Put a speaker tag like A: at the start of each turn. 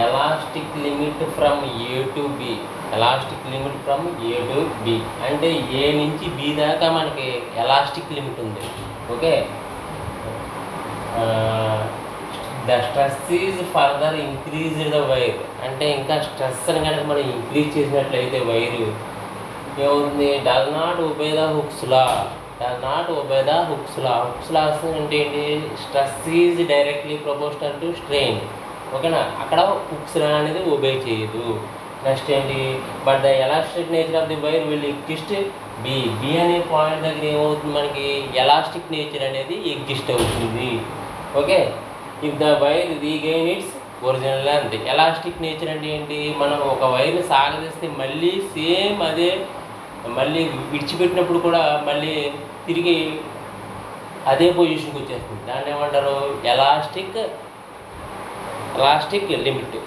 A: Elastic limit from A to B. Elastic limit from A to B అంటే A నుంచి B దాకా మనకి elastic limit ఉంది. Okay, the stress is further increase the wire అంటే ఇంకా స్ట్రెస్ని కనుక మనం ఇంక్రీజ్ చేసినట్లయితే వైరు ఏమవుతుంది, does not obey the Hooke's law. Does not obey the Hooke's law. Hooke's laws అంటే ఏంటి, stress is directly proportional to strain. ఓకేనా, అక్కడ హుక్స్ లా అనేది ఒబే చేయదు. నెక్స్ట్ ఏంటి, but the elastic nature of the wire will exist B. B అనే point దగ్గర ఏమవుతుంది, మనకి ఎలాస్టిక్ నేచర్ అనేది ఎగ్జిస్ట్ అవుతుంది. Okay, if the wire regain its original length. Elastic nature అంటే ఏంటి, మనం ఒక వైర్ని సాగదీస్తే మళ్ళీ సేమ్ అదే మళ్ళీ విడిచిపెట్టినప్పుడు కూడా మళ్ళీ తిరిగి అదే పొజిషన్కి వచ్చేస్తుంది. దాన్ని ఏమంటారు, ఎలాస్టిక్ లిమిట్.